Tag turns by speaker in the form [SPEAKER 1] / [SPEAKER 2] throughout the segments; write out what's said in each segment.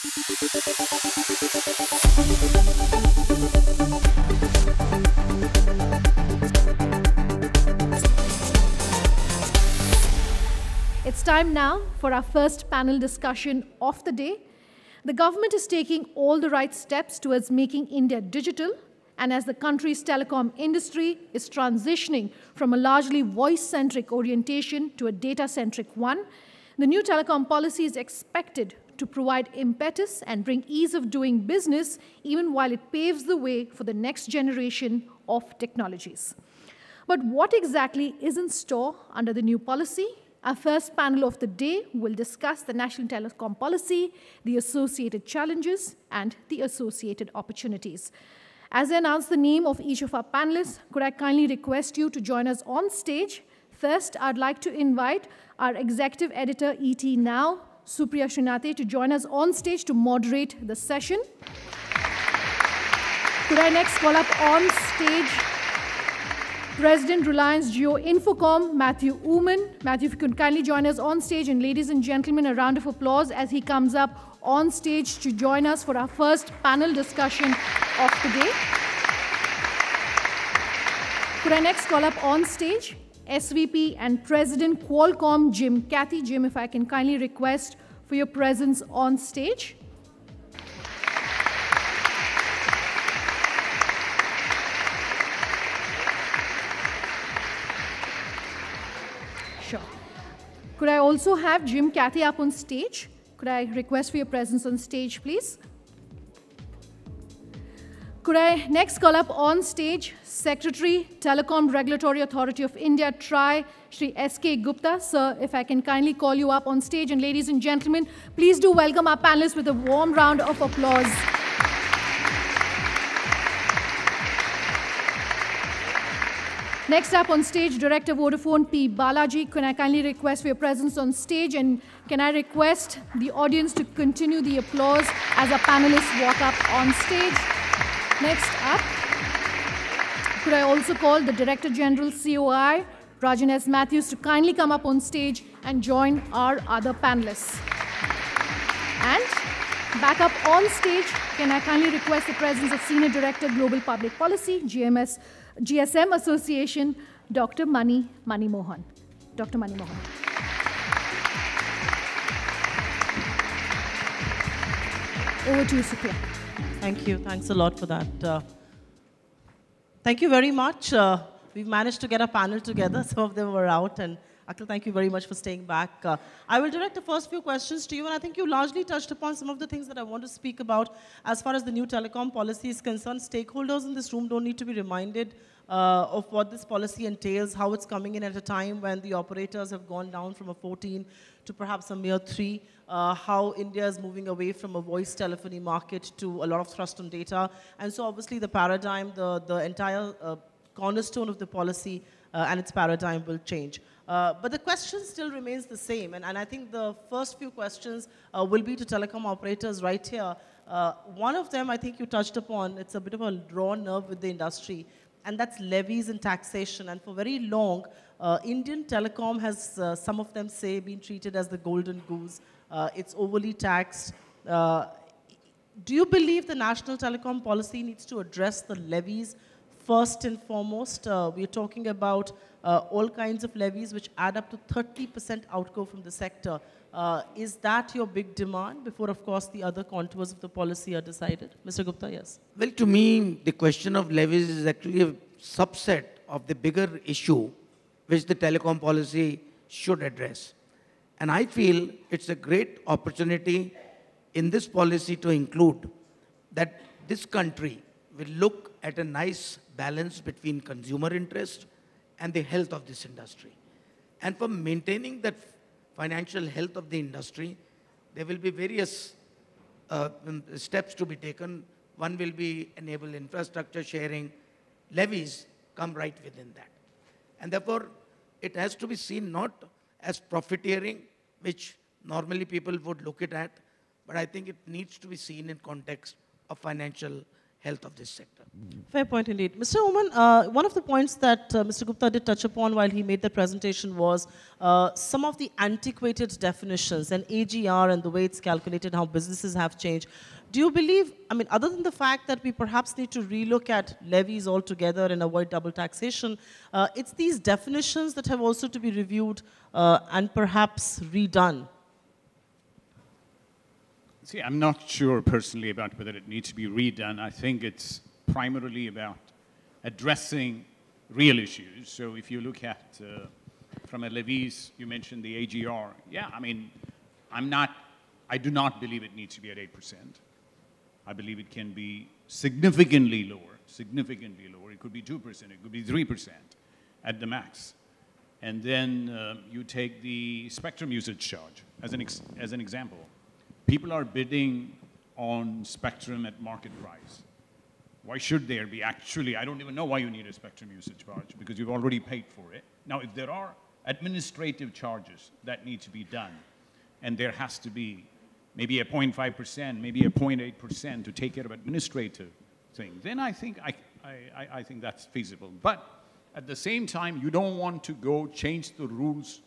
[SPEAKER 1] It's time now for our first panel discussion of the day. The government is taking all the right steps towards making India digital, and as the country's telecom industry is transitioning from a largely voice-centric orientation to a data-centric one, the new telecom policy is expected to provide impetus and bring ease of doing business, even while it paves the way for the next generation of technologies. But what exactly is in store under the new policy? Our first panel of the day will discuss the National Telecom Policy, the associated challenges, and the associated opportunities. As I announce the name of each of our panelists, could I kindly request you to join us on stage? First, I'd like to invite our Executive Editor, ET Now, Supriya Srinathey, to join us on stage to moderate the session. Could I next call up on stage President Reliance Jio Infocomm, Matthew Oomen. Matthew, if you could kindly join us on stage, and ladies and gentlemen, a round of applause as he comes up on stage to join us for our first panel discussion of the day. Could I next call up on stage SVP and President Qualcomm, Jim Cathey. Jim, if I can kindly request for your presence on stage. Sure. Could I also have Jim Cathey up on stage? Could I request for your presence on stage, please? Could I next call up on stage Secretary, Telecom Regulatory Authority of India, TRAI, Shri S.K. Gupta. Sir, if I can kindly call you up on stage. And ladies and gentlemen, please do welcome our panelists with a warm round of applause. Next up on stage, Director Vodafone P. Balaji. Can I kindly request for your presence on stage? And can I request the audience to continue the applause as our panelists walk up on stage? Next up, could I also call the Director General COI, Rajan S. Matthews, to kindly come up on stage and join our other panelists. And back up on stage, can I kindly request the presence of Senior Director Global Public Policy, GSM Association, Dr. Mani Mohan. Dr. Mani Mohan. Over to you, Supriya.
[SPEAKER 2] Thank you. Thanks a lot for that. Thank you very much. We've managed to get a panel together. Some of them were out. And Akhil, thank you very much for staying back. I will direct the first few questions to you. And I think you largely touched upon some of the things that I want to speak about as far as the new telecom policy is concerned. Stakeholders in this room don't need to be reminded of what this policy entails, how it's coming in at a time when the operators have gone down from a 14 to perhaps a mere 3, how India is moving away from a voice telephony market to a lot of thrust on data. And so obviously the paradigm, the entire cornerstone of the policy and its paradigm will change. But the question still remains the same. And I think the first few questions will be to telecom operators right here. One of them I think you touched upon, it's a bit of a raw nerve with the industry, and that's levies and taxation. And for very long, Indian telecom has, some of them say, been treated as the golden goose. It's overly taxed. Do you believe the national telecom policy needs to address the levies first and foremost? We're talking about all kinds of levies which add up to 30% outgo from the sector. Is that your big demand before, of course, the other contours of the policy are decided? Mr. Gupta, yes.
[SPEAKER 3] Well, to me, the question of levies is actually a subset of the bigger issue which the telecom policy should address. And I feel it's a great opportunity in this policy to include that this country will look at a nice balance between consumer interest and the health of this industry. And for maintaining that financial health of the industry, there will be various steps to be taken. One will be enable infrastructure sharing. Levies come right within that. And therefore, it has to be seen not as profiteering, which normally people would look at, but I think it needs to be seen in context of financial health of this sector.
[SPEAKER 2] Fair point indeed. Mr. Oman, one of the points that Mr. Gupta did touch upon while he made the presentation was some of the antiquated definitions and AGR and the way it's calculated, how businesses have changed. Do you believe, I mean, other than the fact that we perhaps need to relook at levies altogether and avoid double taxation, it's these definitions that have also to be reviewed and perhaps redone?
[SPEAKER 4] See, I'm not sure personally about whether it needs to be redone. I think it's primarily about addressing real issues. So if you look at, from a levies, you mentioned the AGR. Yeah, I mean, I do not believe it needs to be at 8%. I believe it can be significantly lower, significantly lower. It could be 2%, it could be 3% at the max. And then you take the spectrum usage charge as an example. People are bidding on spectrum at market price. Why should there be actually, I don't even know why you need a spectrum usage charge because you've already paid for it. Now, if there are administrative charges that need to be done, and there has to be maybe a 0.5%, maybe a 0.8% to take care of administrative things, then I think that's feasible. But at the same time, you don't want to go change the rules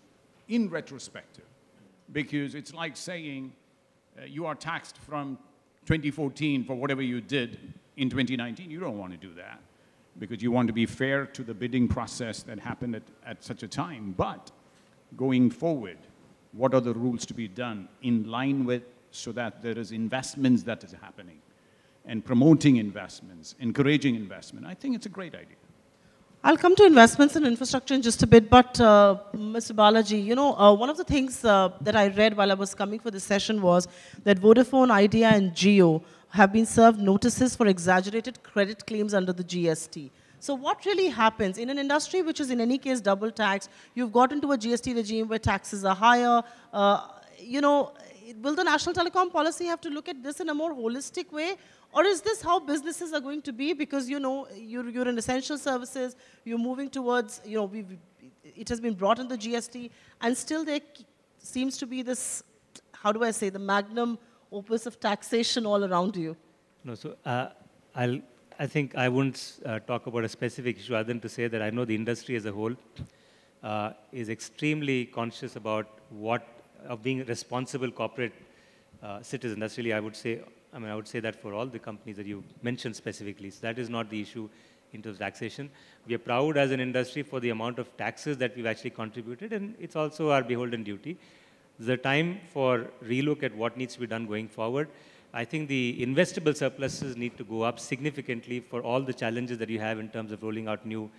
[SPEAKER 4] in retrospective because it's like saying, you are taxed from 2014 for whatever you did in 2019. You don't want to do that because you want to be fair to the bidding process that happened at such a time. But going forward, what are the rules to be done in line with so that there is investments that is happening and promoting investments, encouraging investment? I think it's a great idea.
[SPEAKER 2] I'll come to investments and infrastructure in just a bit, but Mr. Balaji, you know, one of the things that I read while I was coming for this session was that Vodafone, Idea, and Jio have been served notices for exaggerated credit claims under the GST. So what really happens in an industry which is in any case double taxed? You've got into a GST regime where taxes are higher. You know, will the national telecom policy have to look at this in a more holistic way? Or is this how businesses are going to be? Because, you know, you're in essential services, you're moving towards, you know, it has been brought in the GST, and still there seems to be this, how do I say, the magnum opus of taxation all around you.
[SPEAKER 5] No, so I think I wouldn't talk about a specific issue other than to say that I know the industry as a whole is extremely conscious about of being responsible corporate citizens. That's really, I would say that for all the companies that you mentioned specifically. So that is not the issue in terms of taxation. We are proud as an industry for the amount of taxes that we've actually contributed, and it's also our beholden duty. The time for relook at what needs to be done going forward. I think the investable surpluses need to go up significantly for all the challenges that you have in terms of rolling out new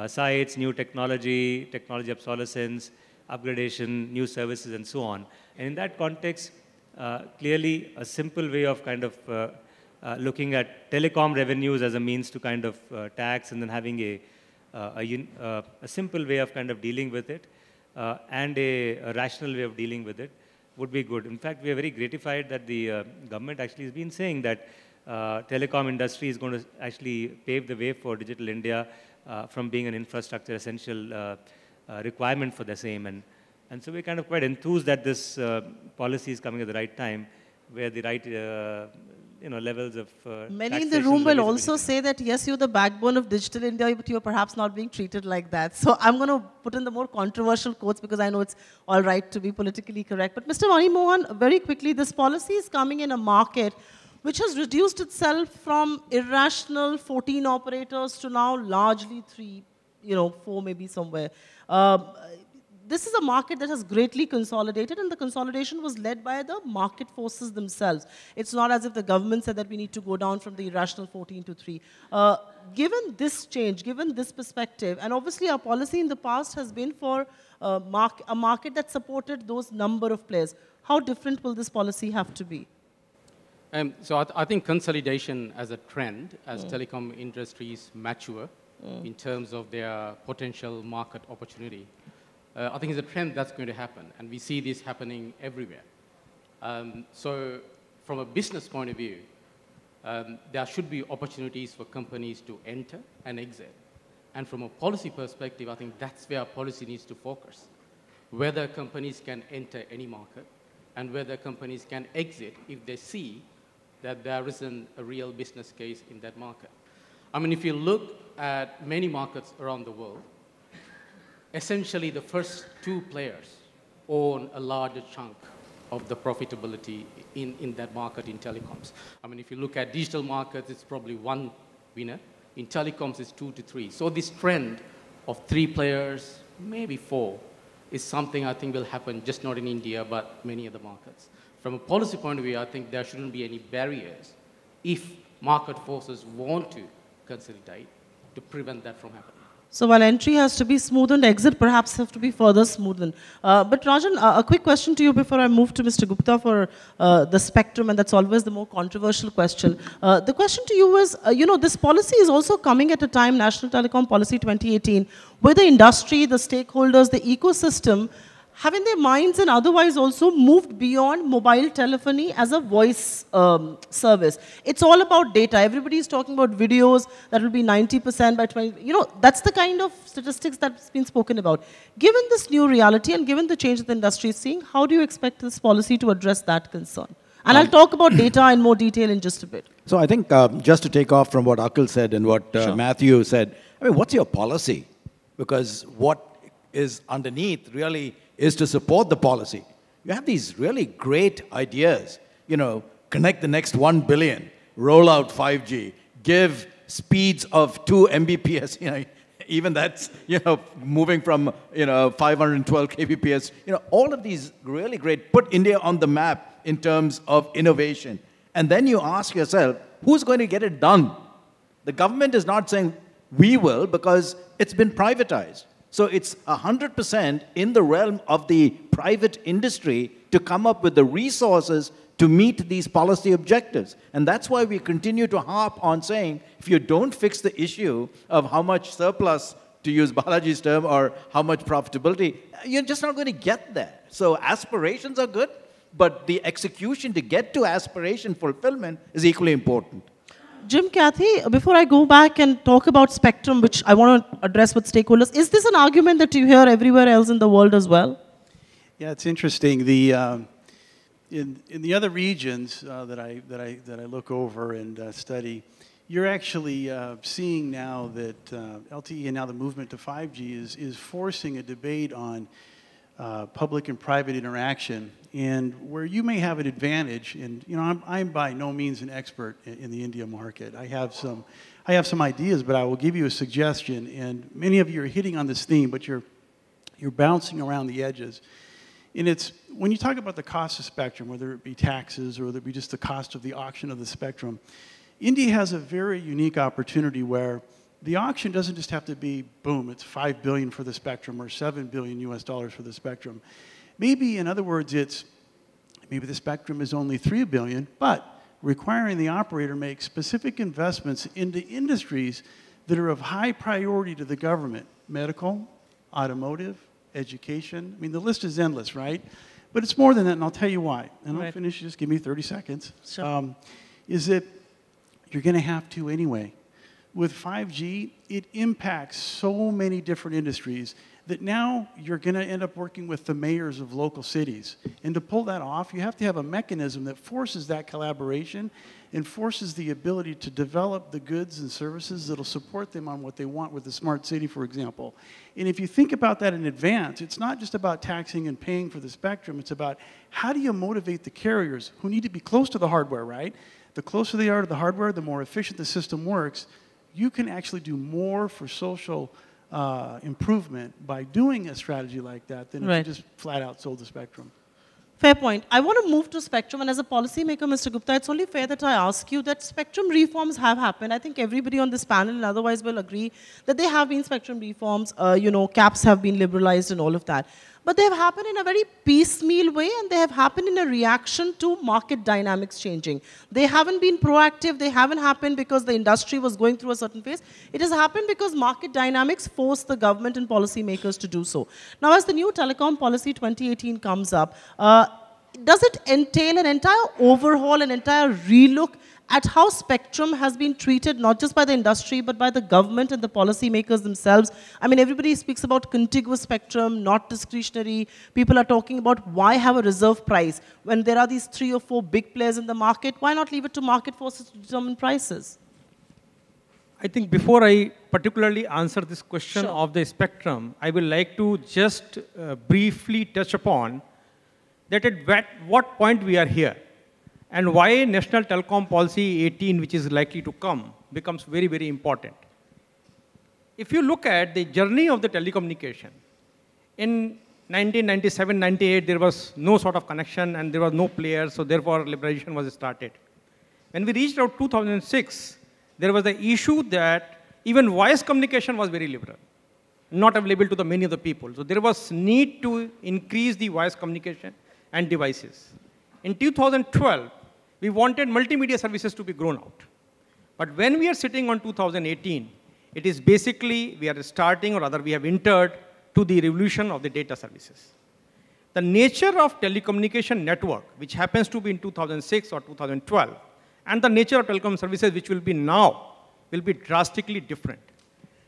[SPEAKER 5] sites, new technology obsolescence, upgradation, new services, and so on. And in that context, clearly a simple way of kind of looking at telecom revenues as a means to kind of tax and then having a simple way of kind of dealing with it and a rational way of dealing with it would be good. In fact, we are very gratified that the government actually has been saying that telecom industry is going to actually pave the way for Digital India from being an infrastructure essential requirement for the same. And so we're kind of quite enthused that this policy is coming at the right time, where the right levels of
[SPEAKER 2] many in the room will also say that, yes, you're the backbone of Digital India, but you're perhaps not being treated like that. So I'm going to put in the more controversial quotes because I know it's all right to be politically correct. But Mr. Mani Mohan, very quickly, this policy is coming in a market which has reduced itself from irrational 14 operators to now largely 3, 4 maybe somewhere. This is a market that has greatly consolidated, and the consolidation was led by the market forces themselves. It's not as if the government said that we need to go down from the irrational 14 to 3. Given this change, given this perspective, and obviously our policy in the past has been for a market that supported those number of players, how different will this policy have to be?
[SPEAKER 6] So I think consolidation as a trend, as telecom industries mature in terms of their potential market opportunity, I think it's a trend that's going to happen, and we see this happening everywhere. So from a business point of view, there should be opportunities for companies to enter and exit. And from a policy perspective, I think that's where policy needs to focus. Whether companies can enter any market and whether companies can exit if they see that there isn't a real business case in that market. I mean, if you look at many markets around the world, essentially the first two players own a larger chunk of the profitability in that market in telecoms. I mean, if you look at digital markets, it's probably one winner. In telecoms, it's 2 to 3. So this trend of 3 players, maybe 4, is something I think will happen just not in India, but many other markets. From a policy point of view, I think there shouldn't be any barriers if market forces want to consolidate to prevent that from happening.
[SPEAKER 2] So while entry has to be smoothened, exit perhaps have to be further smoothened. But Rajan, a quick question to you before I move to Mr. Gupta for the spectrum, and that's always the more controversial question. The question to you is, this policy is also coming at a time, National Telecom Policy 2018, where the industry, the stakeholders, the ecosystem have in their minds and otherwise also moved beyond mobile telephony as a voice service. It's all about data. Everybody is talking about videos that will be 90% by 20. That's the kind of statistics that's been spoken about. Given this new reality and given the change that the industry is seeing, how do you expect this policy to address that concern? And I'll talk about data in more detail in just a bit.
[SPEAKER 7] So I think just to take off from what Akhil said and what Matthew said, I mean, what's your policy? Because what is underneath really is to support the policy. You have these really great ideas, connect the next 1 billion, roll out 5G, give speeds of 2 Mbps, even that's, moving from, 512 kbps, all of these really great, put India on the map in terms of innovation. And then you ask yourself, who's going to get it done? The government is not saying we will because it's been privatized. So it's 100% in the realm of the private industry to come up with the resources to meet these policy objectives. And that's why we continue to harp on saying, if you don't fix the issue of how much surplus, to use Balaji's term, or how much profitability, you're just not going to get there. So aspirations are good, but the execution to get to aspiration fulfillment is equally important.
[SPEAKER 2] Jim, Kathy, before I go back and talk about spectrum, which I want to address with stakeholders, is this an argument that you hear everywhere else in the world as well?
[SPEAKER 8] Yeah, it's interesting. In the other regions that I look over and study, you're actually seeing now that LTE and now the movement to 5G is forcing a debate on public and private interaction, and where you may have an advantage, and I'm by no means an expert in the India market. I have some ideas, but I will give you a suggestion, and many of you are hitting on this theme, but you're bouncing around the edges. And it's, when you talk about the cost of spectrum, whether it be taxes or whether it be just the cost of the auction of the spectrum, India has a very unique opportunity where the auction doesn't just have to be, boom, it's $5 billion for the spectrum or $7 billion US for the spectrum. Maybe, in other words, maybe the spectrum is only $3 billion, but requiring the operator make specific investments into industries that are of high priority to the government: medical, automotive, education. I mean, the list is endless, right? But it's more than that, and I'll tell you why. And I'll finish, just give me 30 seconds.
[SPEAKER 2] Sure.
[SPEAKER 8] Is that you're going to have to anyway. With 5G, it impacts so many different industries that now you're going to end up working with the mayors of local cities. And to pull that off, you have to have a mechanism that forces that collaboration and forces the ability to develop the goods and services that will support them on what they want with the smart city, for example. And if you think about that in advance, it's not just about taxing and paying for the spectrum. It's about how do you motivate the carriers who need to be close to the hardware, right? The closer they are to the hardware, the more efficient the system works. You can actually do more for social improvement by doing a strategy like that than if you just flat out sold the spectrum.
[SPEAKER 2] Fair point. I want to move to spectrum, and as a policymaker, Mr. Gupta, it's only fair that I ask you that spectrum reforms have happened. I think everybody on this panel and otherwise will agree that there have been spectrum reforms, caps have been liberalized and all of that. But they have happened in a very piecemeal way, and they have happened in a reaction to market dynamics changing. They haven't been proactive. They haven't happened because the industry was going through a certain phase. It has happened because market dynamics forced the government and policymakers to do so. Now, as the new Telecom Policy 2018 comes up, does it entail an entire overhaul, an entire relook at how spectrum has been treated, not just by the industry, but by the government and the policymakers themselves. I mean, everybody speaks about contiguous spectrum, not discretionary. People are talking about why have a reserve price? When there are these 3 or 4 big players in the market, why not leave it to market forces to determine prices?
[SPEAKER 9] I think before I particularly answer this question
[SPEAKER 2] Sure.
[SPEAKER 9] of the spectrum, I would like to just briefly touch upon that at what point we are here and why National Telecom Policy 18, which is likely to come, becomes very, very important. If you look at the journey of the telecommunication, in 1997-98, there was no sort of connection and there was no player, so therefore liberalization was started. When we reached out 2006, there was the issue that even voice communication was very liberal, not available to the many of the people. So there was need to increase the voice communication and devices. In 2012, we wanted multimedia services to be grown out. But when we are sitting on 2018, it is basically we are starting, or rather we have entered to the revolution of the data services. The nature of telecommunication network, which happens to be in 2006 or 2012, and the nature of telecom services, which will be now, will be drastically different.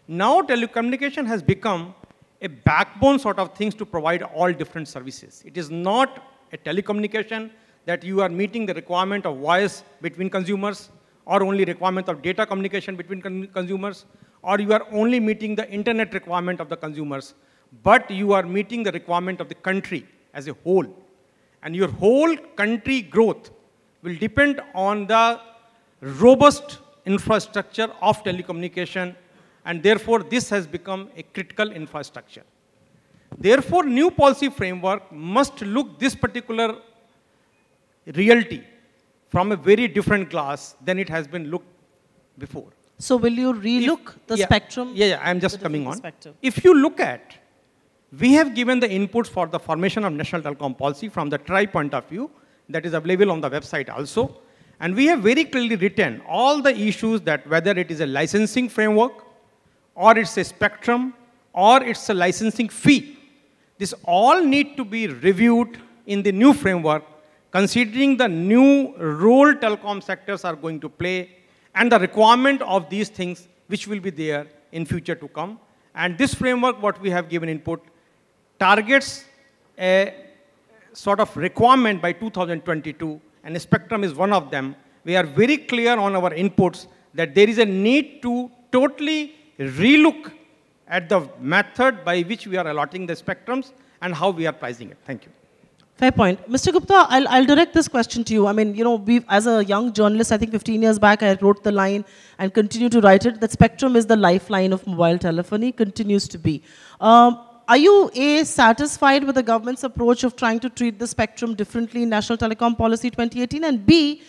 [SPEAKER 9] Now telecommunication has become a backbone sort of things to provide all different services. It is not a telecommunication that you are meeting the requirement of voice between consumers, or only requirement of data communication between consumers, or you are only meeting the internet requirement of the consumers, but you are meeting the requirement of the country as a whole. And your whole country growth will depend on the robust infrastructure of telecommunication, and therefore this has become a critical infrastructure. Therefore, new policy framework must look this particular reality from a very different glass than it has been looked before.
[SPEAKER 2] So will you relook the spectrum?
[SPEAKER 9] Yeah, I'm just coming on.
[SPEAKER 2] Perspective.
[SPEAKER 9] If you look at, we have given the inputs for the formation of National Telecom Policy from the TRAI point of view, that is available on the website also. And we have very clearly written all the issues that whether it is a licensing framework, or it's a spectrum, or it's a licensing fee. This all need to be reviewed in the new framework, considering the new role telecom sectors are going to play and the requirement of these things which will be there in future to come. And this framework, what we have given input, targets a sort of requirement by 2022, and spectrum is one of them. We are very clear on our inputs that there is a need to totally relook at the method by which we are allotting the spectrums and how we are pricing it. Thank you.
[SPEAKER 2] Fair point. Mr. Gupta, I'll direct this question to you. I mean, you know, as a young journalist, I think 15 years back, I wrote the line and continue to write it, that spectrum is the lifeline of mobile telephony, continues to be. Are you, A, satisfied with the government's approach of trying to treat the spectrum differently in National Telecom Policy 2018? And B,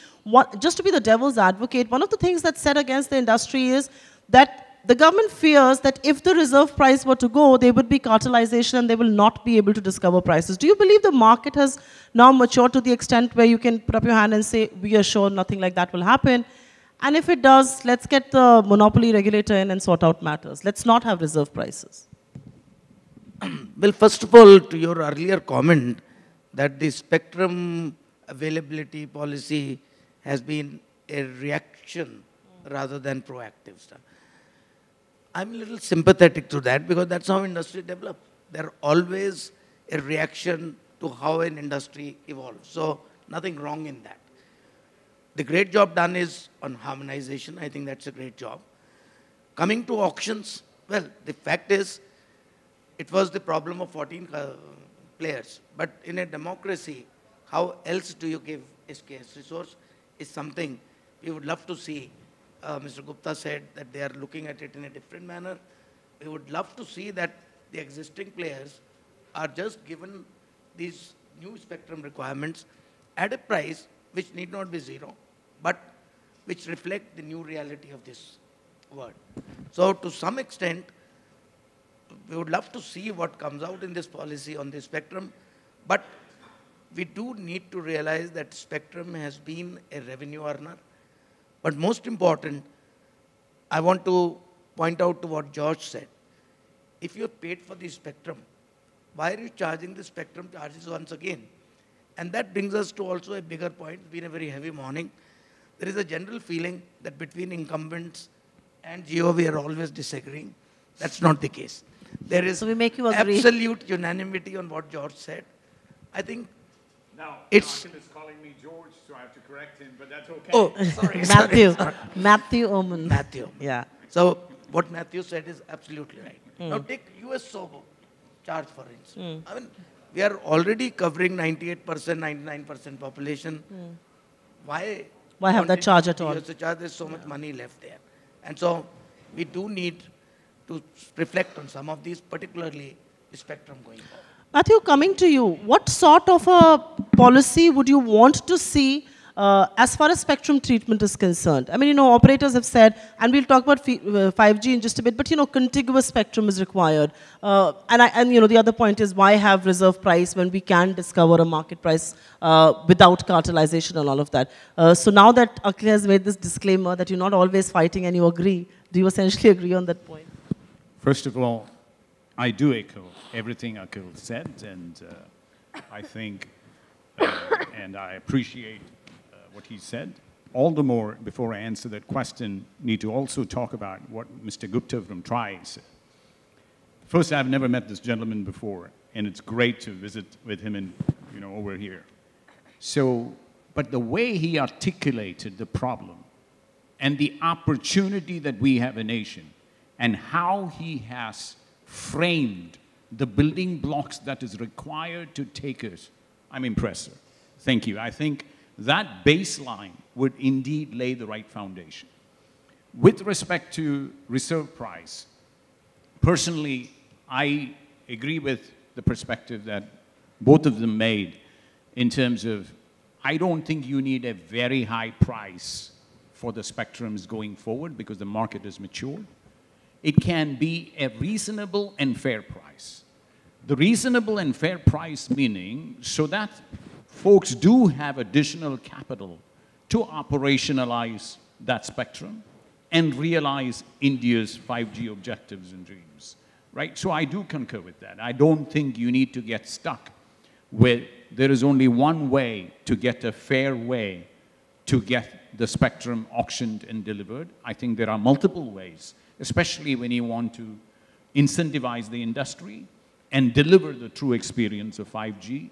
[SPEAKER 2] just to be the devil's advocate, one of the things that's said against the industry is that the government fears that if the reserve price were to go, there would be cartelization and they will not be able to discover prices. Do you believe the market has now matured to the extent where you can put up your hand and say, we are sure nothing like that will happen? And if it does, let's get the monopoly regulator in and sort out matters. Let's not have reserve prices.
[SPEAKER 3] Well, first of all, to your earlier comment that the spectrum availability policy has been a reaction rather than proactive stuff. I'm a little sympathetic to that because that's how industry develops. There's always a reaction to how an industry evolves. So nothing wrong in that. The great job done is on harmonization. I think that's a great job. Coming to auctions, well, the fact is, it was the problem of 14 players. But in a democracy, how else do you give a scarce resource is something we would love to see. Mr. Gupta said that they are looking at it in a different manner. We would love to see that the existing players are just given these new spectrum requirements at a price which need not be zero, but which reflect the new reality of this world. So to some extent, we would love to see what comes out in this policy on the spectrum, but we do need to realize that spectrum has been a revenue earner. But most important, I want to point out to what George said. If you have paid for the spectrum, why are you charging the spectrum charges once again? And that brings us to also a bigger point. It's been a very heavy morning. there is a general feeling that between incumbents and Jio, we are always disagreeing. That's not the case. There is
[SPEAKER 2] So we make you agree.
[SPEAKER 3] absolute unanimity on what George said. I think
[SPEAKER 4] Now,
[SPEAKER 3] it's...
[SPEAKER 4] Akhil is calling me George, so I have to correct him, but that's okay.
[SPEAKER 3] Oh, sorry.
[SPEAKER 2] Matthew.
[SPEAKER 3] sorry.
[SPEAKER 2] Matthew Oman.
[SPEAKER 3] Matthew.
[SPEAKER 2] Yeah.
[SPEAKER 3] So what Matthew said is absolutely right. Now take US SOBO charge, for instance. I mean, we are already covering 98%, 99% population. Why
[SPEAKER 2] Why have that
[SPEAKER 3] continue
[SPEAKER 2] charge at
[SPEAKER 3] to
[SPEAKER 2] all?
[SPEAKER 3] use the charge? There's so much money left there. And so we do need to reflect on some of these, particularly the spectrum going forward.
[SPEAKER 2] Matthew, coming to you, what sort of a policy would you want to see as far as spectrum treatment is concerned? I mean, you know, operators have said, and we'll talk about 5G in just a bit, but, you know, contiguous spectrum is required. And you know, the other point is, why have reserve price when we can discover a market price without cartelization and all of that? So now that Akhil has made this disclaimer that you're not always fighting and you agree, do you essentially agree on that point?
[SPEAKER 4] First of all, I do echo everything Akhil said, and I think, and I appreciate what he said. All the more, before I answer that question, need to also talk about what Mr. Gupta from TRAI said. First, I've never met this gentleman before, and it's great to visit with him in, you know, over here. So, but the way he articulated the problem and the opportunity that we have a nation, and how he has framed the building blocks that is required to take us, I'm impressed, sir. Thank you. I think that baseline would indeed lay the right foundation. With respect to reserve price, personally, I agree with the perspective that both of them made in terms of, I don't think you need a very high price for the spectrums going forward because the market is mature. It can be a reasonable and fair price. The reasonable and fair price meaning so that folks do have additional capital to operationalize that spectrum and realize India's 5G objectives and dreams, right? So I do concur with that. I don't think you need to get stuck with there is only one way to get a fair way to get the spectrum auctioned and delivered. I think there are multiple ways, especially when you want to incentivize the industry and deliver the true experience of 5G,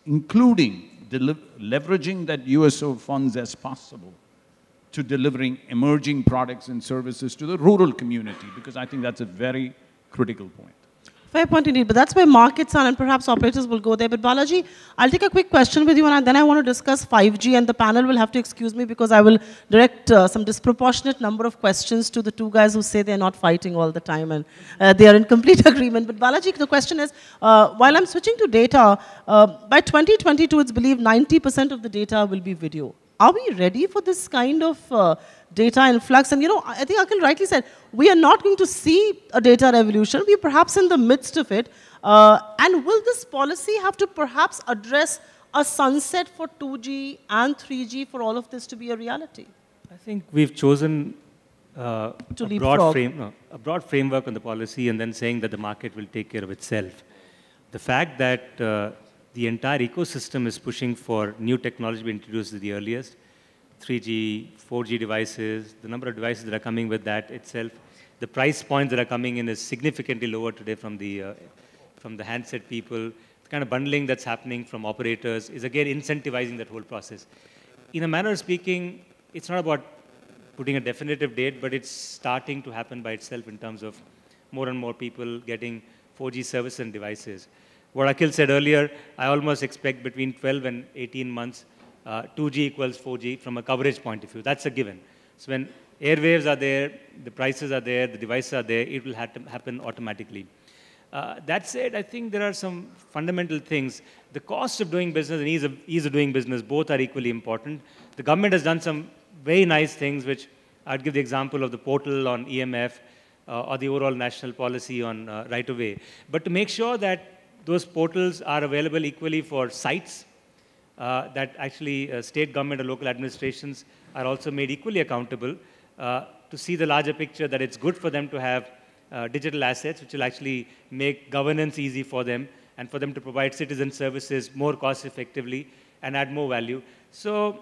[SPEAKER 4] including leveraging that USO funds as possible to delivering emerging products and services to the rural community, because I think that's a very critical point.
[SPEAKER 2] Fair point indeed, but that's where markets are, and perhaps operators will go there. But Balaji, I'll take a quick question with you, and then I want to discuss 5G, and the panel will have to excuse me because I will direct some disproportionate number of questions to the two guys who say they're not fighting all the time, and they are in complete agreement. But Balaji, the question is, while I'm switching to data, by 2022, it's believed 90% of the data will be video. Are we ready for this kind of data influx? And, you know, I think Akhil rightly said, we are not going to see a data revolution. We're perhaps in the midst of it. And will this policy have to perhaps address a sunset for 2G and 3G for all of this to be a reality?
[SPEAKER 5] I think we've chosen a broad framework on the policy and then saying that the market will take care of itself. The fact that the entire ecosystem is pushing for new technology to be introduced at the earliest, 3G, 4G devices, the number of devices that are coming with that itself, the price points that are coming in is significantly lower today from the handset people. The kind of bundling that's happening from operators is again incentivizing that whole process. In a manner of speaking, it's not about putting a definitive date, but it's starting to happen by itself in terms of more and more people getting 4G service and devices. What Akhil said earlier, I almost expect between 12 and 18 months, 2G equals 4G from a coverage point of view. That's a given. So when airwaves are there, the prices are there, the devices are there, it will happen automatically. That said, I think there are some fundamental things. The cost of doing business and ease of doing business, both are equally important. The government has done some very nice things, which I'd give the example of the portal on EMF or the overall national policy on right-of-way. But to make sure that those portals are available equally for sites, that actually state government or local administrations are also made equally accountable to see the larger picture that it's good for them to have digital assets, which will actually make governance easy for them and for them to provide citizen services more cost effectively and add more value. So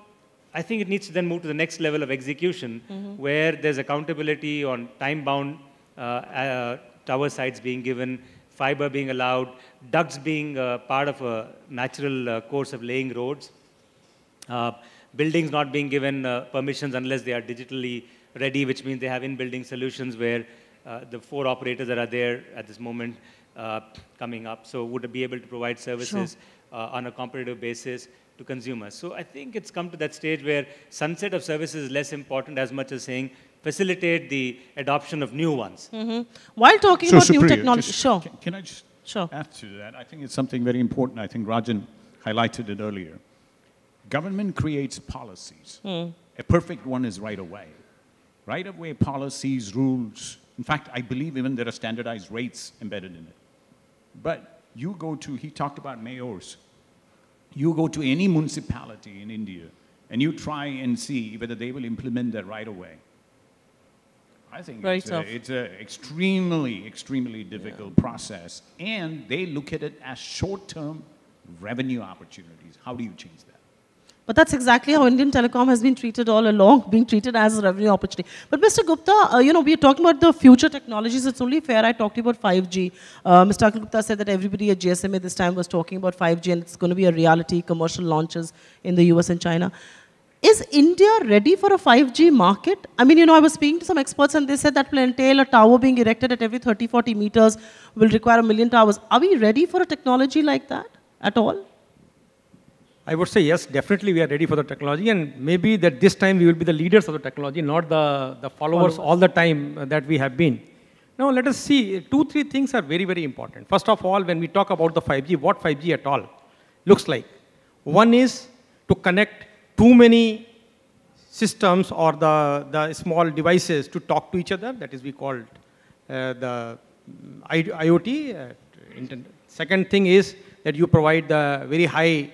[SPEAKER 5] I think it needs to then move to the next level of execution, where there's accountability on time-bound tower sites being given, fiber being allowed, ducts being part of a natural course of laying roads, buildings not being given permissions unless they are digitally ready, which means they have in-building solutions where the 4 operators that are there at this moment coming up, so would be able to provide services on a competitive basis to consumers. So I think it's come to that stage where sunset of services is less important as much as saying facilitate the adoption of new ones.
[SPEAKER 2] While talking
[SPEAKER 4] So,
[SPEAKER 2] about new
[SPEAKER 4] Supriya,
[SPEAKER 2] technology,
[SPEAKER 4] just-
[SPEAKER 2] sure.
[SPEAKER 4] Can I just
[SPEAKER 2] Sure.
[SPEAKER 4] add to that? I think it's something very important. I think Rajan highlighted it earlier. Government creates policies. A perfect one is right away. Right away policies, rules. In fact, I believe even there are standardized rates embedded in it. But you go to, he talked about mayors. You go to any municipality in India and you try and see whether they will implement that right away. I think
[SPEAKER 2] Very
[SPEAKER 4] it's
[SPEAKER 2] tough.
[SPEAKER 4] an extremely, extremely difficult process. And they look at it as short-term revenue opportunities. How do you change that?
[SPEAKER 2] But that's exactly how Indian telecom has been treated all along, being treated as a revenue opportunity. But Mr. Gupta, you know, we are talking about the future technologies. It's only fair I talked to you about 5G. Mr. Akhil Gupta said that everybody at GSMA this time was talking about 5G and it's going to be a reality, commercial launches in the US and China. Is India ready for a 5G market? I mean, you know, I was speaking to some experts and they said that will entail a tower being erected at every 30, 40 meters, will require 1 million towers. Are we ready for a technology like that at all?
[SPEAKER 9] I would say yes, definitely we are ready for the technology, and maybe that this time we will be the leaders of the technology, not the followers all the time that we have been. Now let us see, 2, 3 things are very, very important. First of all, when we talk about the 5G, what 5G at all looks like. One is to connect too many systems or the small devices to talk to each other, that is we call the IoT. Second thing is that you provide the very high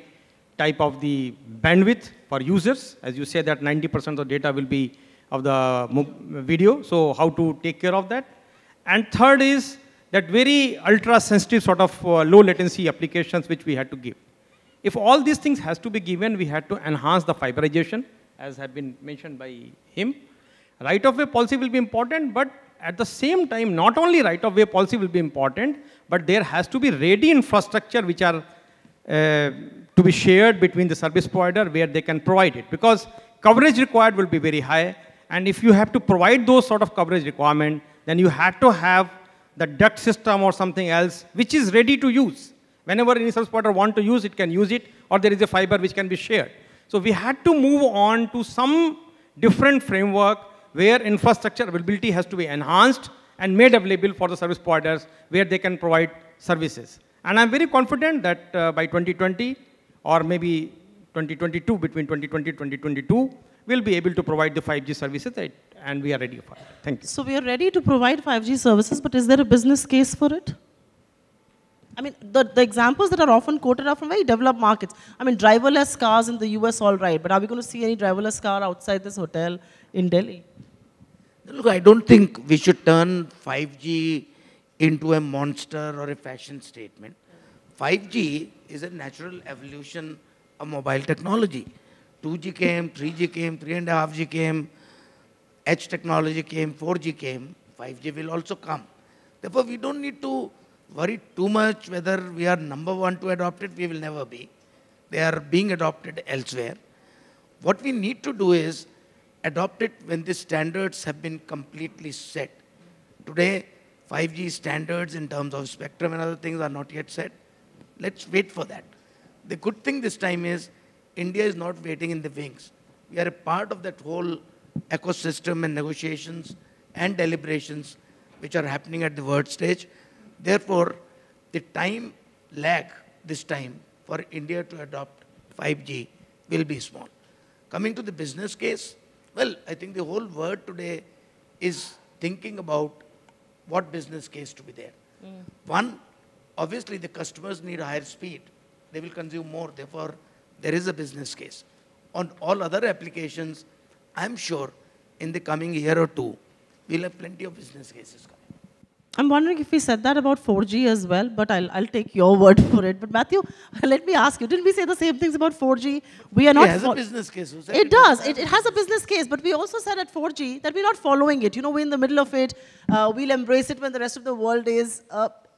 [SPEAKER 9] type of the bandwidth for users. As you say that 90% of the data will be of the video, so how to take care of that. And third is that very ultra sensitive sort of low latency applications which we had to give. If all these things has to be given, we had to enhance the fiberization, as have been mentioned by him. Right-of-way policy will be important, but at the same time, not only right-of-way policy will be important, but there has to be ready infrastructure which are to be shared between the service provider where they can provide it. Because coverage required will be very high, and if you have to provide those sort of coverage requirement, then you have to have the duct system or something else which is ready to use. Whenever any service provider want to use it, can use it, or there is a fiber which can be shared. So we had to move on to some different framework where infrastructure availability has to be enhanced and made available for the service providers where they can provide services. And I'm very confident that by 2020 or maybe 2022, between 2020 and 2022, we'll be able to provide the 5G services and we are ready for it. Thank you.
[SPEAKER 2] So we are ready to provide 5G services, but is there a business case for it? I mean, the examples that are often quoted are from very developed markets. I mean, driverless cars in the US, all right, but are we going to see any driverless car outside this hotel in Delhi?
[SPEAKER 3] Look, I don't think we should turn 5G into a monster or a fashion statement. 5G is a natural evolution of mobile technology. 2G came, 3G came, 3.5G came, Edge technology came, 4G came, 5G will also come. Therefore, we don't need to worry too much whether we are number one to adopt it. We will never be. They are being adopted elsewhere. What we need to do is adopt it when the standards have been completely set. Today, 5G standards in terms of spectrum and other things are not yet set. Let's wait for that. The good thing this time is India is not waiting in the wings. We are a part of that whole ecosystem and negotiations and deliberations which are happening at the world stage. Therefore, the time lag this time for India to adopt 5G will be small. Coming to the business case, well, I think the whole world today is thinking about what business case to be there. One, obviously the customers need higher speed. They will consume more. Therefore, there is a business case. On all other applications, I'm sure in the coming year or two, we'll have plenty of business cases coming.
[SPEAKER 2] I'm wondering if we said that about 4G as well, but I'll take your word for it. But Matthew, let me ask you, didn't we say the same things about 4G? We are not.
[SPEAKER 3] It has a business case.
[SPEAKER 2] It does. It has a business case, but we also said at 4G that we're not following it. You know, we're in the middle of it. We'll embrace it when the rest of the world is.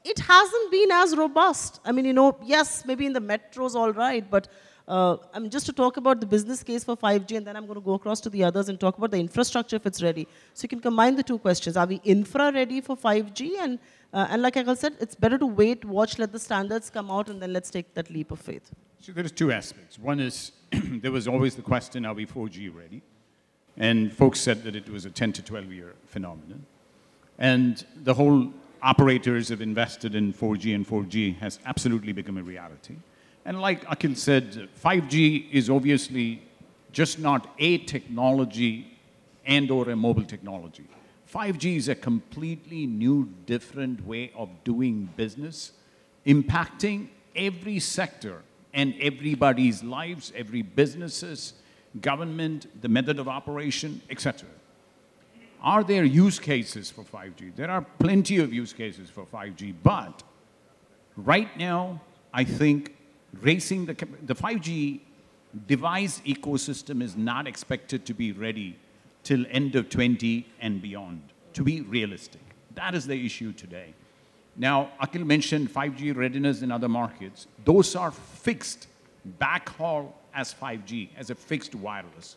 [SPEAKER 2] It hasn't been as robust. I mean, you know, yes, maybe in the metros, all right, but I mean, just to talk about the business case for 5G, and then I'm going to go across to the others and talk about the infrastructure if it's ready. So you can combine the two questions. Are we infra ready for 5G? And like Akhil said, it's better to wait, watch, let the standards come out, and then let's take that leap of faith.
[SPEAKER 4] So there's two aspects. One is there was always the question, are we 4G ready? And folks said that it was a 10 to 12 year phenomenon. And the whole operators have invested in 4G, and 4G has absolutely become a reality. And like Akhil said, 5G is obviously just not a technology and or a mobile technology. 5G is a completely new, different way of doing business, impacting every sector and everybody's lives, every businesses, government, the method of operation, etc. Are there use cases for 5G? There are plenty of use cases for 5G, but right now, I think racing the 5G device ecosystem is not expected to be ready till end of 20 and beyond, to be realistic. That is the issue today. Now, Akhil mentioned 5G readiness in other markets. Those are fixed backhaul as 5G, as a fixed wireless.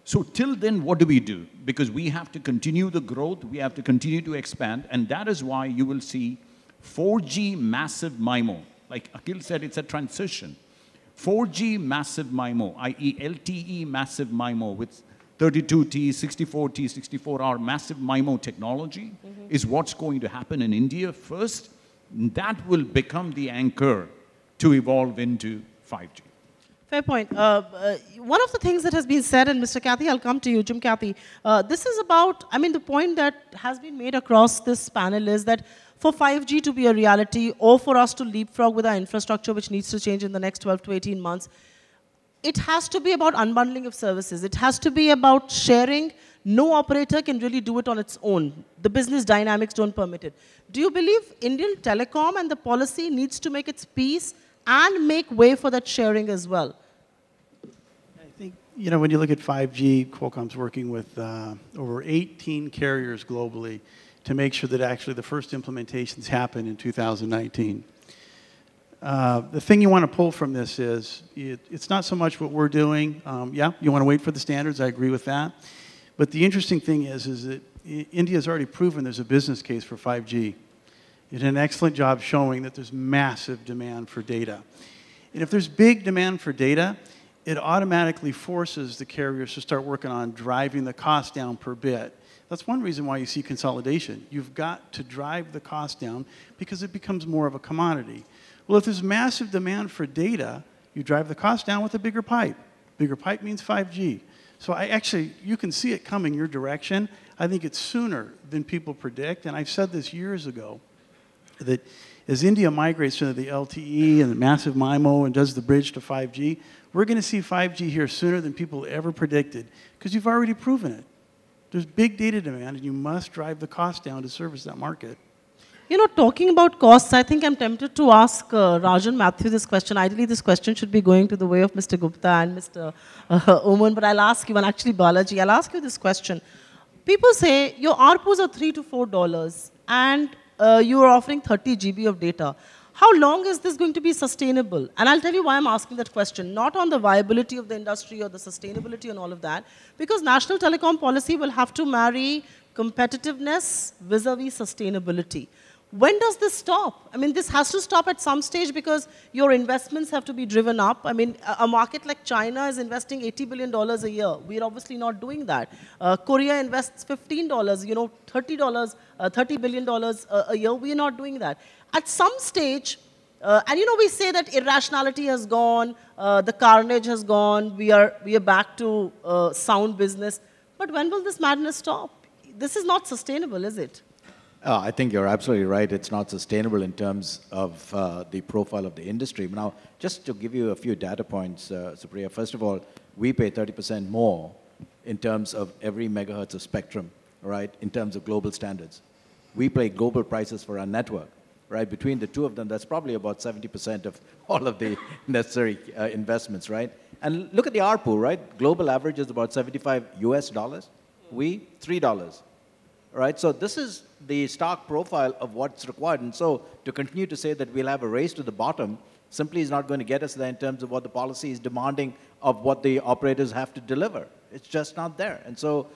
[SPEAKER 4] So till then, what do we do? Because we have to continue the growth, we have to continue to expand, and that is why you will see 4G massive MIMO. Like Akhil said, it's a transition. 4G massive MIMO, i.e. LTE massive MIMO with 32T, 64T, 64R massive MIMO technology is what's going to happen in India first. That will become the anchor to evolve into 5G.
[SPEAKER 2] Fair point. One of the things that has been said, and Mr. Kathy, I'll come to you, Jim Kathy, this is about, I mean, the point that has been made across this panel is that for 5G to be a reality or for us to leapfrog with our infrastructure, which needs to change in the next 12 to 18 months, it has to be about unbundling of services. It has to be about sharing. No operator can really do it on its own. The business dynamics don't permit it. Do you believe Indian telecom and the policy needs to make its peace and make way for that sharing as well?
[SPEAKER 8] I think, you know, when you look at 5G, Qualcomm's working with over 18 carriers globally to make sure that actually the first implementations happen in 2019. The thing you want to pull from this is, it's not so much what we're doing. Yeah, you want to wait for the standards, I agree with that. But the interesting thing is that India's already proven there's a business case for 5G. It did an excellent job showing that there's massive demand for data. And if there's big demand for data, it automatically forces the carriers to start working on driving the cost down per bit. That's one reason why you see consolidation. You've got to drive the cost down because it becomes more of a commodity. Well, if there's massive demand for data, you drive the cost down with a bigger pipe. Bigger pipe means 5G. So you can see it coming your direction. I think it's sooner than people predict. And I've said this years ago, that as India migrates to the LTE and the massive MIMO and does the bridge to 5G, we're going to see 5G here sooner than people ever predicted because you've already proven it. There's big data demand, and you must drive the cost down to service that market.
[SPEAKER 2] You know, talking about costs, I think I'm tempted to ask Rajan Matthew this question. Ideally, this question should be going to the way of Mr. Gupta and Mr. Oman, but I'll ask you, and actually Balaji, I'll ask you this question. People say your ARPUs are $3 to $4, and you are offering 30 GB of data. How long is this going to be sustainable? And I'll tell you why I'm asking that question. Not on the viability of the industry or the sustainability and all of that, because national telecom policy will have to marry competitiveness vis-a-vis sustainability. When does this stop? I mean, this has to stop at some stage because your investments have to be driven up. I mean, a market like China is investing $80 billion a year. We're obviously not doing that. Korea invests $15, you know, $30 billion a year. We're not doing that. At some stage, and you know, we say that irrationality has gone, the carnage has gone, we are back to sound business. But when will this madness stop? This is not sustainable, is it?
[SPEAKER 7] I think you're absolutely right. It's not sustainable in terms of the profile of the industry. Now, just to give you a few data points, Supriya, first of all, we pay 30% more in terms of every megahertz of spectrum, right, in terms of global standards. we pay global prices for our network, right? Between the two of them, that's probably about 70% of all of the necessary investments, right? And look at the ARPU, right? Global average is about $75 US. We, $3. Right? So this is the stark profile of what's required. And so to continue to say that we'll have a race to the bottom simply is not going to get us there in terms of what the policy is demanding of what the operators have to deliver. It's just not there. And so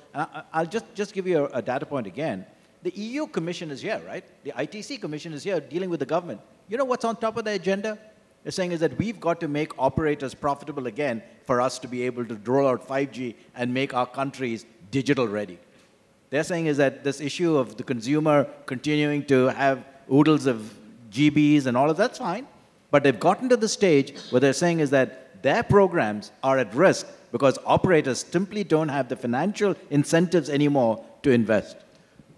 [SPEAKER 7] I'll just give you a data point again. The EU Commission is here, right? The ITC Commission is here dealing with the government. You know what's on top of the agenda? They're saying is that we've got to make operators profitable again for us to be able to roll out 5G and make our countries digital ready. They're saying is that this issue of the consumer continuing to have oodles of GBs and all of that's fine, but they've gotten to the stage where they're saying is that their programs are at risk because operators simply don't have the financial incentives anymore to invest.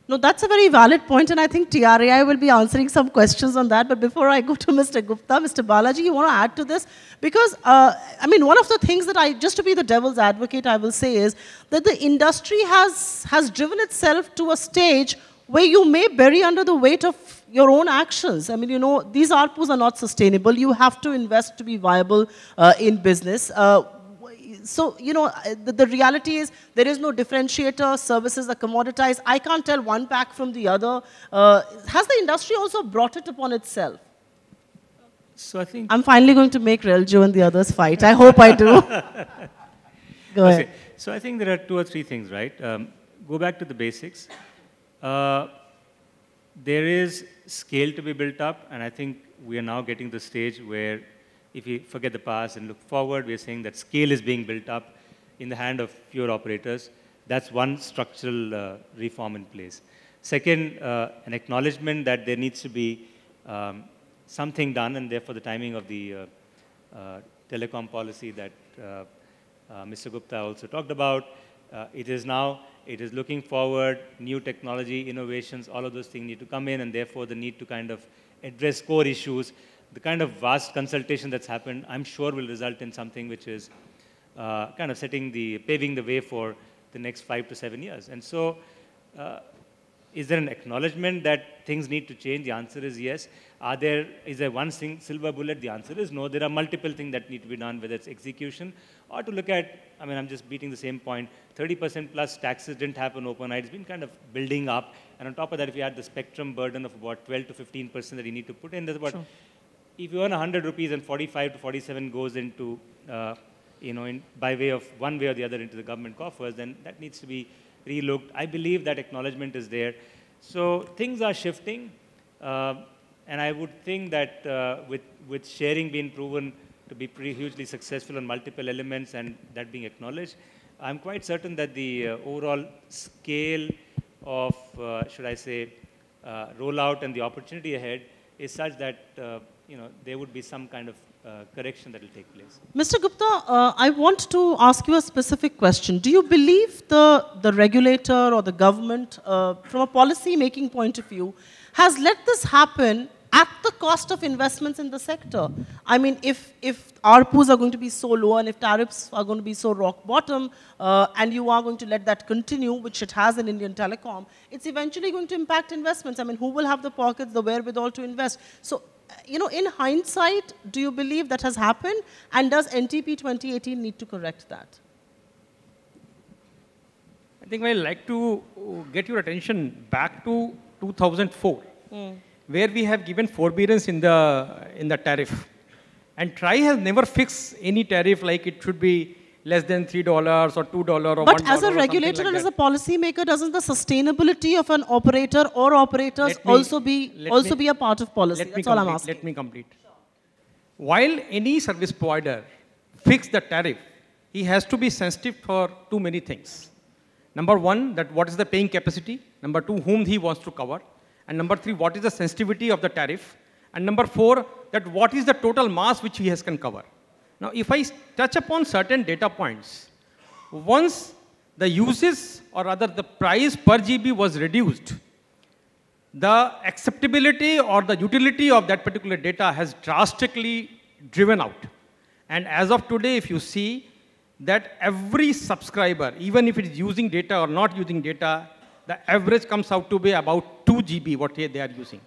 [SPEAKER 2] No, that's a very valid point, and I think TRAI will be answering some questions on that. But before I go to Mr. Gupta, Mr. Balaji, you want to add to this? Because, I mean, one of the things that just to be the devil's advocate, I will say is that the industry has driven itself to a stage where you may bury under the weight of your own actions. I mean, you know, these ARPUs are not sustainable. You have to invest to be viable in business. So, you know, the reality is there is no differentiator, services are commoditized. I can't tell one pack from the other. Has the industry also brought it upon itself?
[SPEAKER 5] So I think...
[SPEAKER 2] I'm finally going to make Reljo and the others fight. I hope I do. Go ahead.
[SPEAKER 5] Okay. So I think there are 2 or 3 things, right? Go back to the basics. There is scale to be built up, and I think we are now getting to the stage where if you forget the past and look forward, we're saying that scale is being built up in the hand of fewer operators. That's one structural reform in place. Second, an acknowledgement that there needs to be something done, and therefore the timing of the telecom policy that Mr. Gupta also talked about. It is looking forward, new technology, innovations, all of those things need to come in, and therefore the need to kind of address core issues. The kind of vast consultation that's happened, I'm sure will result in something which is kind of paving the way for the next 5 to 7 years. And so, is there an acknowledgement that things need to change? The answer is yes. Is there one silver bullet? The answer is no. There are multiple things that need to be done, whether it's execution or to look at, I mean, I'm just beating the same point, 30% plus taxes didn't happen overnight. It's been kind of building up. And on top of that, if you add the spectrum burden of about 12 to 15% that you need to put in, there's about... Sure. If you earn 100 rupees and 45 to 47 goes into, you know, by way of one way or the other into the government coffers, then that needs to be relooked. I believe that acknowledgement is there. So things are shifting, and I would think that with sharing being proven to be pretty hugely successful on multiple elements and that being acknowledged, I'm quite certain that the overall scale of, should I say, rollout and the opportunity ahead is such that you know, there would be some kind of correction that will take place.
[SPEAKER 2] Mr. Gupta, I want to ask you a specific question. Do you believe the regulator or the government, from a policy-making point of view, has let this happen at the cost of investments in the sector? I mean, if ARPUs are going to be so low and if tariffs are going to be so rock bottom, and you are going to let that continue, which it has in Indian telecom, it's eventually going to impact investments. I mean, who will have the pockets, the wherewithal to invest? So, you know, in hindsight, do you believe that has happened? And does NTP 2018 need to correct that?
[SPEAKER 9] I think I'd like to get your attention back to 2004, where we have given forbearance in the tariff. And TRAI has never fixed any tariff like it should be less than $3 or $2 or $1.
[SPEAKER 2] But as a regulator and as a policymaker, doesn't the sustainability of an operator or operators also be a part of policy? That's all I'm asking.
[SPEAKER 9] Let me complete. While any service provider fixes the tariff, he has to be sensitive for too many things. Number one, that what is the paying capacity? Number two, whom he wants to cover? And number three, what is the sensitivity of the tariff? And number four, that what is the total mass which he can cover? Now, if I touch upon certain data points, once the uses or rather the price per GB was reduced, the acceptability or the utility of that particular data has drastically driven out. And as of today, if you see that every subscriber, even if it is using data or not using data, the average comes out to be about 2 GB what they are using.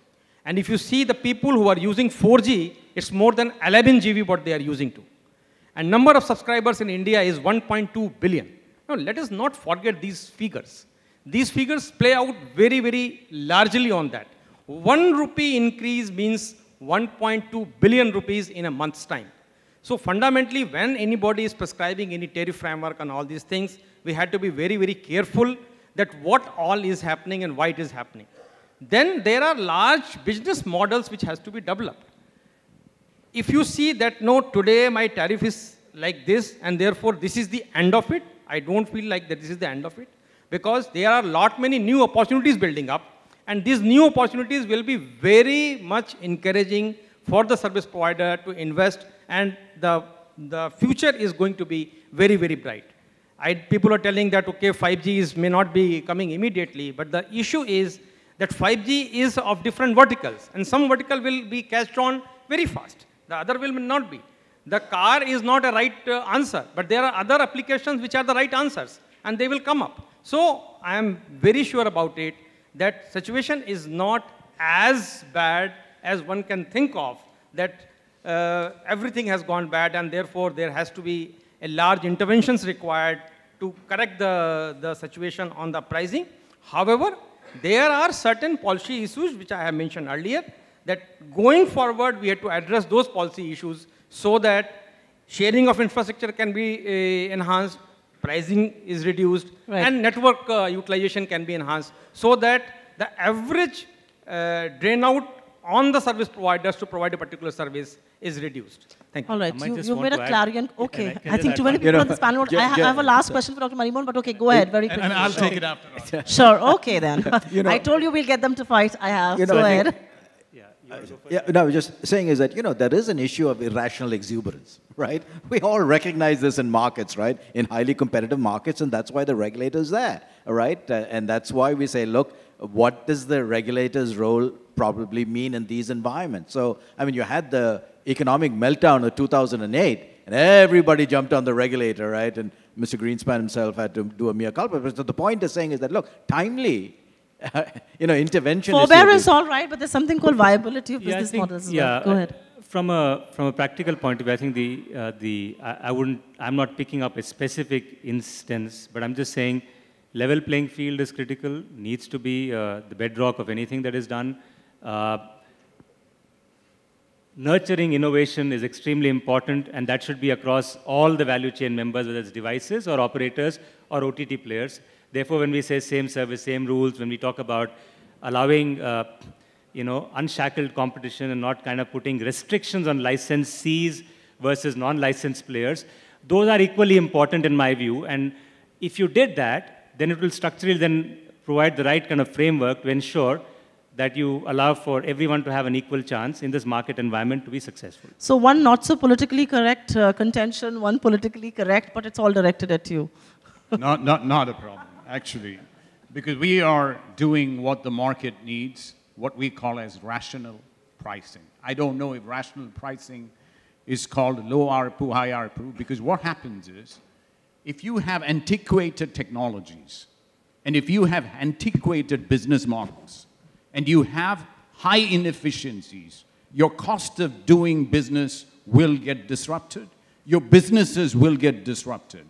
[SPEAKER 9] And if you see the people who are using 4G, it's more than 11 GB what they are using to. And number of subscribers in India is 1.2 billion. Now, let us not forget these figures. These figures play out very, very largely on that. 1 rupee increase means 1.2 billion rupees in a month's time. So fundamentally, when anybody is prescribing any tariff framework and all these things, we had to be very, very careful that what all is happening and why it is happening. Then there are large business models which has to be developed. If you see that, no, today my tariff is like this, and therefore this is the end of it, I don't feel like that this is the end of it, because there are many new opportunities building up, and these new opportunities will be very much encouraging for the service provider to invest, and the future is going to be very, very bright. People are telling that, okay, 5G may not be coming immediately, but the issue is that 5G is of different verticals, and some vertical will be catched on very fast. The other will not be. The car is not a right answer, but there are other applications which are the right answers, and they will come up. So I am very sure about it that situation is not as bad as one can think of, that everything has gone bad, and therefore there has to be a large interventions required to correct the situation on the pricing. However, there are certain policy issues which I have mentioned earlier, that going forward we have to address those policy issues so that sharing of infrastructure can be enhanced, pricing is reduced, and network utilization can be enhanced, so that the average drain out on the service providers to provide a particular service is reduced. Thank you.
[SPEAKER 2] All right, you made a clarion. Okay, I think too many people on this panel. I have a last question for Dr. Marimon, but okay, go ahead very quickly.
[SPEAKER 4] And I'll take it after.
[SPEAKER 2] Sure, okay then. I told you we'll get them to fight. I have. Go ahead.
[SPEAKER 7] No, just saying is that, there is an issue of irrational exuberance, right? We all recognize this in markets, right? In highly competitive markets, and that's why the regulator's there, right? And that's why we say, look, what does the regulator's role probably mean in these environments? So, I mean, you had the economic meltdown of 2008, and everybody jumped on the regulator, right? And Mr. Greenspan himself had to do a mea culpa. But the point is saying is that, look, timely intervention.
[SPEAKER 2] Forbearance, all right, but there's something called viability of business models as well. Go ahead.
[SPEAKER 5] From a practical point of view, I think I'm not picking up a specific instance, but I'm just saying level playing field is critical, needs to be the bedrock of anything that is done. Nurturing innovation is extremely important, and that should be across all the value chain members, whether it's devices or operators or OTT players. Therefore, when we say same service, same rules, when we talk about allowing unshackled competition and not kind of putting restrictions on licensees versus non-licensed players, those are equally important in my view. And if you did that, then it will structurally then provide the right kind of framework to ensure that you allow for everyone to have an equal chance in this market environment to be successful.
[SPEAKER 2] So one not so politically correct contention, one politically correct, but it's all directed at you.
[SPEAKER 4] Not a problem, actually, because we are doing what the market needs, what we call as rational pricing. I don't know if rational pricing is called low ARPU, high ARPU, because what happens is, if you have antiquated technologies, and if you have antiquated business models, and you have high inefficiencies, your cost of doing business will get disrupted. Your businesses will get disrupted.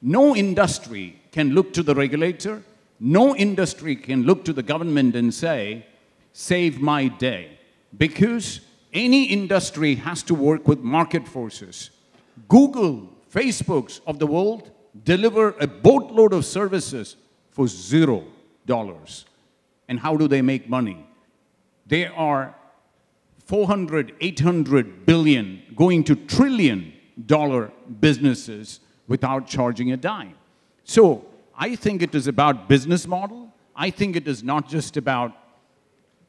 [SPEAKER 4] No industry can look to the regulator. No industry can look to the government and say, save my day. Because any industry has to work with market forces. Google, Facebooks of the world deliver a boatload of services for $0. And how do they make money? They are 400, 800 billion going to $1 trillion businesses without charging a dime. So I think it is about business model. I think it is not just about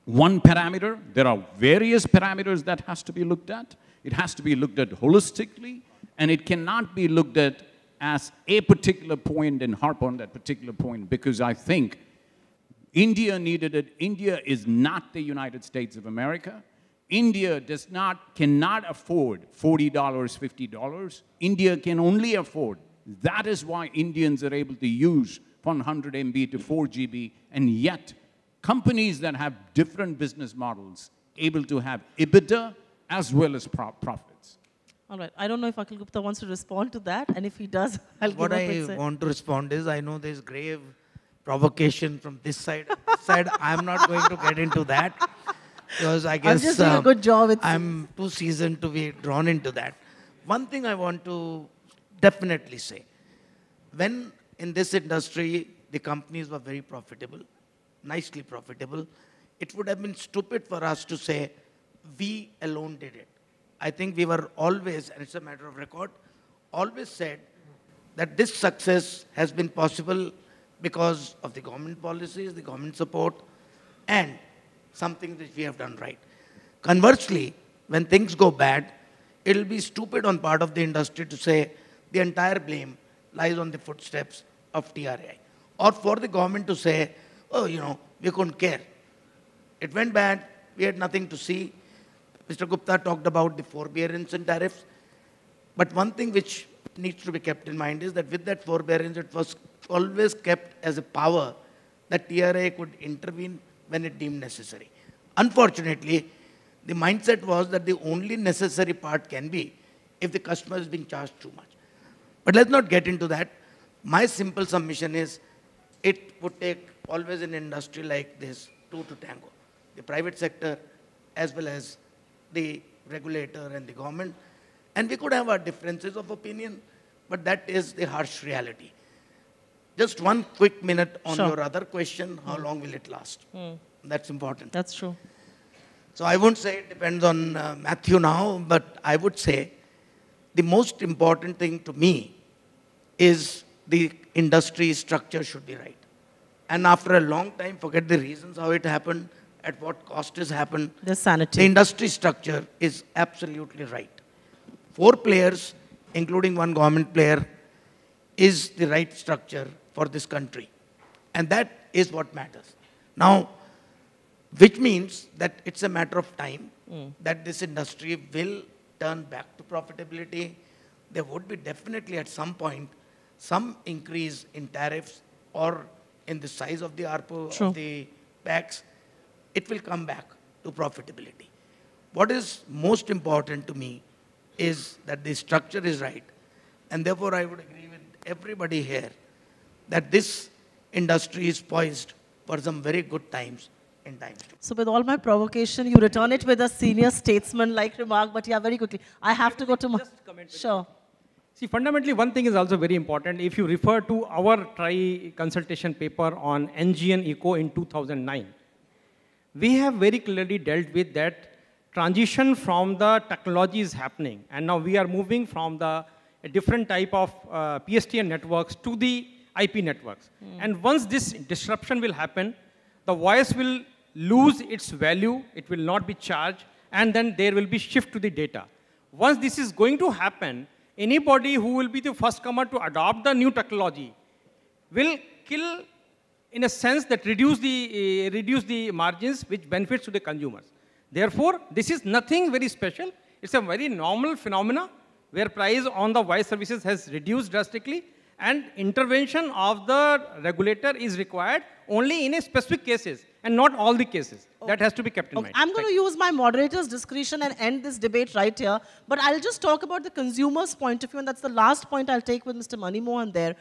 [SPEAKER 4] one parameter. There are various parameters that has to be looked at. It has to be looked at holistically, and it cannot be looked at as a particular point and harp on that particular point, because I think India needed it. India is not the United States of America. India cannot afford $40, $50. India can only afford. That is why Indians are able to use 100 MB to 4 GB, and yet companies that have different business models able to have EBITDA as well as profits.
[SPEAKER 2] All right. I don't know if Akhil Gupta wants to respond to that, and if he does, I'll
[SPEAKER 3] What
[SPEAKER 2] give up
[SPEAKER 3] I want to respond is, I know there's grave provocation from this side and this side. I'm not going to get into that because I guess
[SPEAKER 2] I'm just doing a good job.
[SPEAKER 3] I'm too seasoned to be drawn into that. One thing I want to definitely say, when in this industry the companies were very profitable, nicely profitable, it would have been stupid for us to say we alone did it. I think we were always, and it's a matter of record, always said that this success has been possible because of the government policies, the government support, and something that we have done right. Conversely, when things go bad, it'll be stupid on part of the industry to say the entire blame lies on the footsteps of TRAI. Or for the government to say, oh, you know, we couldn't care. It went bad, we had nothing to see. Mr. Gupta talked about the forbearance in tariffs. But one thing which needs to be kept in mind is that with that forbearance, it was always kept as a power that TRAI could intervene when it deemed necessary. Unfortunately, the mindset was that the only necessary part can be if the customer is being charged too much. But let's not get into that. My simple submission is it would take always an industry like this two to tango. The private sector as well as the regulator and the government. And we could have our differences of opinion, but that is the harsh reality. Just one quick minute on your other question, how long will it last? That's important.
[SPEAKER 2] That's true.
[SPEAKER 3] So I won't say it depends on Matthew now, but I would say the most important thing to me is the industry structure should be right. And after a long time, forget the reasons how it happened, at what cost has happened.
[SPEAKER 2] The sanity.
[SPEAKER 3] The industry structure is absolutely right. 4 players, including one government player, is the right structure for this country. And that is what matters. Now, which means that it's a matter of time that this industry will turn back to profitability. There would be definitely at some point some increase in tariffs or in the size of the ARPU of the packs. It will come back to profitability. What is most important to me is that the structure is right. And therefore, I would agree with everybody here that this industry is poised for some very good times in times to come.
[SPEAKER 2] So with all my provocation, you return it with a senior statesman-like remark, but yeah, very quickly. I have to go to my... Sure.
[SPEAKER 9] See, fundamentally, one thing is also very important. If you refer to our TRAI consultation paper on NGN Eco in 2009, we have very clearly dealt with that transition from the technology is happening. And now we are moving from a different type of PSTN networks to the IP networks. And once this disruption will happen, the voice will lose its value, it will not be charged, and then there will be shift to the data. Once this is going to happen, anybody who will be the first comer to adopt the new technology will kill, in a sense, that reduce the margins which benefits to the consumers. Therefore, this is nothing very special. It's a very normal phenomena where price on the voice services has reduced drastically, and intervention of the regulator is required only in a specific cases and not all the cases. That has to be kept in mind.
[SPEAKER 2] I'm going to use my moderator's discretion and end this debate right here, but I'll just talk about the consumer's point of view, and that's the last point I'll take with Mr. Moneymohan there.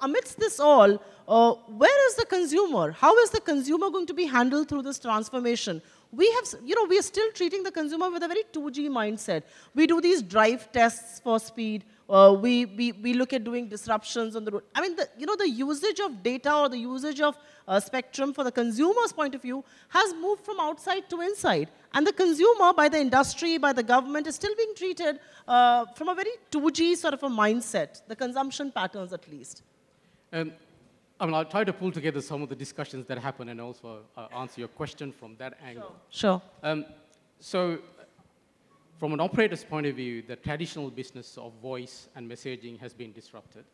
[SPEAKER 2] Amidst this all, where is the consumer? How is the consumer going to be handled through this transformation? We are still treating the consumer with a very 2G mindset. We do these drive tests for speed. We look at doing disruptions on the road. I mean, the usage of data or the usage of spectrum for the consumer's point of view has moved from outside to inside. And the consumer, by the industry, by the government, is still being treated from a very 2G sort of a mindset, the consumption patterns at least.
[SPEAKER 6] I'll try to pull together some of the discussions that happen and also answer your question from that angle.
[SPEAKER 2] Sure.
[SPEAKER 6] So, from an operator's point of view, the traditional business of voice and messaging has been disrupted.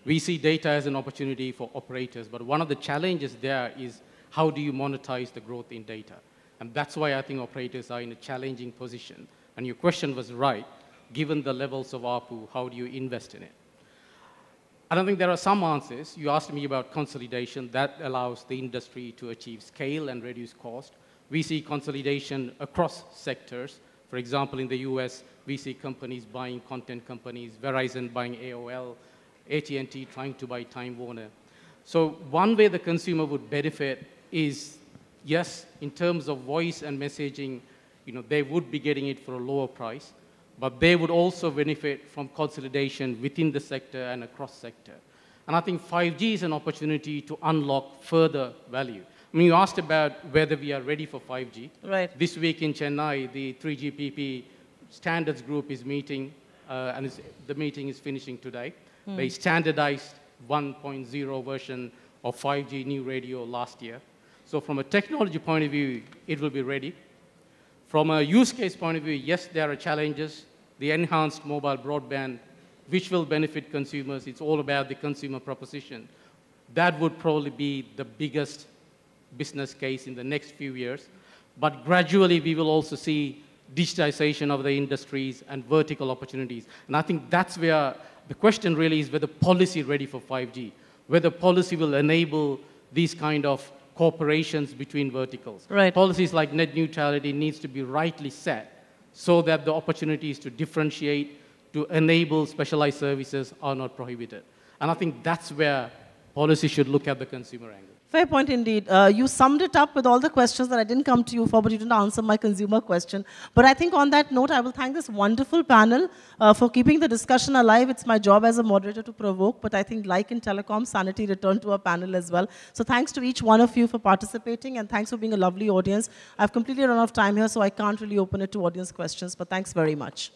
[SPEAKER 6] We see data as an opportunity for operators, but one of the challenges there is how do you monetize the growth in data? And that's why I think operators are in a challenging position. And your question was right. Given the levels of ARPU, how do you invest in it? I don't think there are some answers. You asked me about consolidation. That allows the industry to achieve scale and reduce cost. We see consolidation across sectors. For example, in the US, we see companies buying content companies, Verizon buying AOL, AT&T trying to buy Time Warner. So one way the consumer would benefit is, yes, in terms of voice and messaging, they would be getting it for a lower price, but they would also benefit from consolidation within the sector and across sector. And I think 5G is an opportunity to unlock further value. I mean, you asked about whether we are ready for 5G.
[SPEAKER 2] Right.
[SPEAKER 6] This week in Chennai, the 3GPP standards group is meeting, and the meeting is finishing today. They standardized 1.0 version of 5G new radio last year. So from a technology point of view, it will be ready. From a use case point of view, yes, there are challenges. The enhanced mobile broadband, which will benefit consumers, it's all about the consumer proposition. That would probably be the biggest business case in the next few years. But gradually, we will also see digitization of the industries and vertical opportunities. And I think that's where the question really is whether policy is ready for 5G, whether policy will enable these kind of cooperations between verticals.
[SPEAKER 2] Right.
[SPEAKER 6] Policies like net neutrality needs to be rightly set so that the opportunities to differentiate, to enable specialized services are not prohibited. And I think that's where policy should look at the consumer angle.
[SPEAKER 2] Fair point indeed. You summed it up with all the questions that I didn't come to you for, but you didn't answer my consumer question. But I think on that note, I will thank this wonderful panel for keeping the discussion alive. It's my job as a moderator to provoke, but I think like in telecom, sanity returned to our panel as well. So thanks to each one of you for participating, and thanks for being a lovely audience. I've completely run out of time here, so I can't really open it to audience questions, but thanks very much.